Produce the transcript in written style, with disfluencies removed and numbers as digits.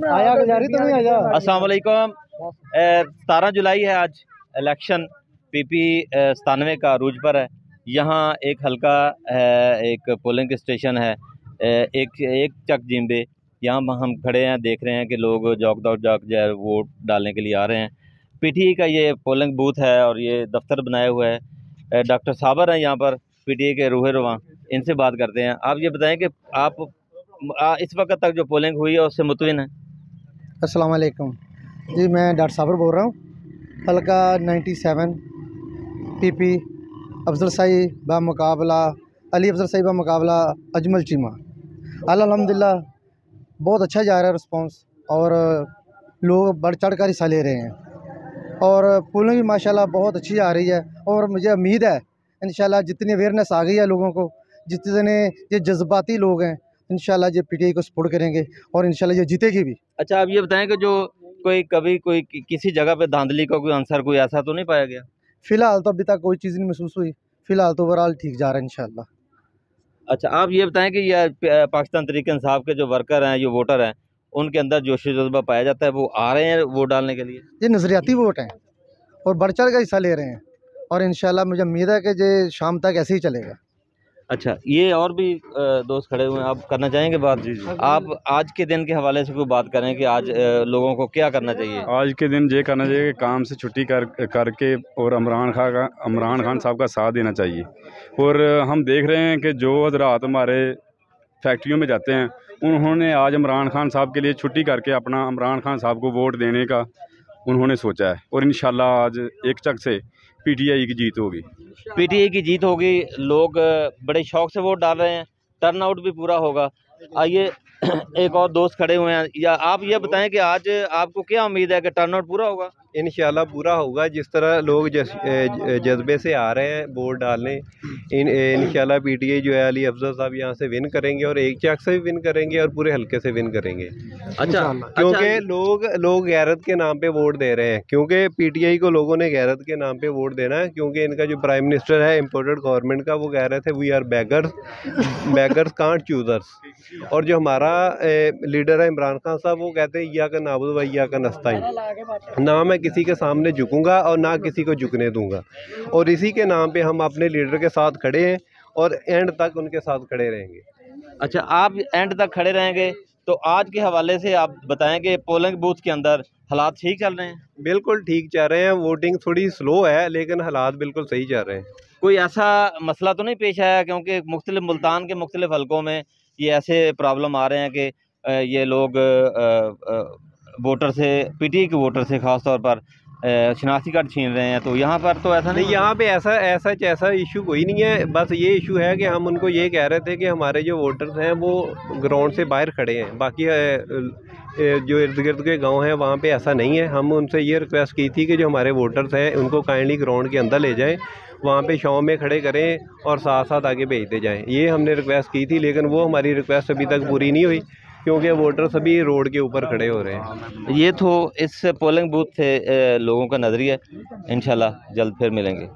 आया गुजारी तो नहीं आया। अस्सलाम वालेकुम। 17 जुलाई है आज। इलेक्शन PP 97 का अरूज पर है। यहाँ एक हल्का एक पोलिंग स्टेशन है, एक चक जिम्बे। यहाँ हम खड़े हैं, देख रहे हैं कि लोग जौक जो है वोट डालने के लिए आ रहे हैं। PTI का ये पोलिंग बूथ है और ये दफ्तर बनाया हुआ है। डॉक्टर साबर हैं यहाँ पर PTI के रूहे रवां, इनसे बात करते हैं। आप ये बताएं कि आप इस वक्त तक जो पोलिंग हुई है उससे मुतमिन है? अस्सलाम वालेकुम जी, मैं डॉक्टर साबर बोल रहा हूँ। हल्का 97 PP अफजल साई बा मुकाबला अली अफजल साई बा मुकाबला अजमल चीमा। अल्हम्दुलिल्लाह बहुत अच्छा जा रहा है रिस्पांस और लोग बढ़ चढ़ कर हिस्सा ले रहे हैं और पोलिंग भी माशाल्लाह बहुत अच्छी आ रही है। और मुझे उम्मीद है इंशाल्लाह जितनी अवेयरनेस आ गई है लोगों को, जितने ये जज्बाती लोग हैं, इंशाल्लाह ये PTI को सपोर्ट करेंगे और इंशाल्लाह ये जीतेगी भी। अच्छा, आप ये बताएं कि जो कोई किसी जगह पे धांधली का कोई आंसर कोई ऐसा तो नहीं पाया गया? फ़िलहाल तो अभी तक कोई चीज़ नहीं महसूस हुई। फ़िलहाल तो ओवरऑल ठीक जा रहा है इंशाल्लाह। अच्छा, आप ये बताएं कि ये पाकिस्तान तहरीक इंसाफ के जो वर्कर हैं, जो वोटर हैं, उनके अंदर जोश जज्बा पाया जाता है, वो आ रहे हैं वोट डालने के लिए? ये नज़रियाती वोट हैं और बढ़ चढ़ कर हिस्सा ले रहे हैं और इंशाल्लाह मुझे उम्मीद है कि ये शाम तक ऐसे ही चलेगा। अच्छा, ये और भी दोस्त खड़े हुए हैं, आप करना चाहेंगे बात? जी। आप आज के दिन के हवाले से कोई बात करें कि आज लोगों को क्या करना चाहिए? आज के दिन ये करना चाहिए कि काम से छुट्टी करके और इमरान खान साहब का साथ देना चाहिए। और हम देख रहे हैं कि जो हजरात हमारे फैक्ट्रियों में जाते हैं, उन्होंने आज इमरान खान साहब के लिए छुट्टी करके अपना इमरान खान साहब को वोट देने का उन्होंने सोचा है। और इंशाल्लाह आज एक चक से PTI की जीत होगी। PTI की जीत होगी। लोग बड़े शौक से वोट डाल रहे हैं, टर्न आउट भी पूरा होगा। आइए एक और दोस्त खड़े हुए हैं, या आप ये बताएं कि आज आपको क्या उम्मीद है कि टर्न आउट पूरा होगा? इंशाल्लाह पूरा होगा। जिस तरह लोग जज्बे से आ रहे हैं वोट डालने, इंशाल्लाह PTI जो है अली अफजल साहब यहाँ से विन करेंगे और एक चक से भी विन करेंगे और पूरे हल्के से विन करेंगे। अच्छा, क्योंकि लोग गैरत के नाम पे वोट दे रहे हैं, क्योंकि PTI को लोगों ने गैरत के नाम पे वोट देना है। क्योंकि इनका जो प्राइम मिनिस्टर है इम्पोर्टेड गवर्नमेंट का, वो कह रहे थे we are beggars can't choosers. और जो हमारा लीडर है इमरान खान साहब, वो कहते हैं या का नाबुद व या का नस्ताइन, ना मैं किसी के सामने झुकूंगा और ना किसी को झुकने दूंगा। और इसी के नाम पे हम अपने लीडर के साथ खड़े हैं और एंड तक उनके साथ खड़े रहेंगे। अच्छा, आप एंड तक खड़े रहेंगे, तो आज के हवाले से आप बताएं कि पोलिंग बूथ के अंदर हालात ठीक चल रहे हैं? बिल्कुल ठीक चल रहे हैं। वोटिंग थोड़ी स्लो है लेकिन हालात बिल्कुल सही चल रहे हैं। कोई ऐसा मसला तो नहीं पेश आया? क्योंकि मुख्तलिफ मुल्तान के मुख्तलिफ हलकों में ये ऐसे प्रॉब्लम आ रहे हैं कि ये लोग वोटर से, PTI के वोटर से ख़ास तौर पर शनाख्ती कार्ड छीन रहे हैं, तो यहाँ पर तो ऐसा नहीं? यहाँ पे ऐसा इशू कोई नहीं है। बस ये इशू है कि हम उनको ये कह रहे थे कि हमारे जो वोटर्स हैं वो ग्राउंड से बाहर खड़े हैं, बाकी जो इर्द गिर्द के गांव हैं वहाँ पे ऐसा नहीं है। हम उनसे ये रिक्वेस्ट की थी कि जो हमारे वोटर्स हैं उनको काइंडली ग्राउंड के अंदर ले जाएं, वहाँ पे छाँव में खड़े करें और साथ साथ आगे भेजते जाएं। ये हमने रिक्वेस्ट की थी, लेकिन वो हमारी रिक्वेस्ट अभी तक पूरी नहीं हुई क्योंकि वोटर सभी रोड के ऊपर खड़े हो रहे हैं। ये तो इस पोलिंग बूथ से लोगों का नज़रिया। इंशाल्लाह जल्द फिर मिलेंगे।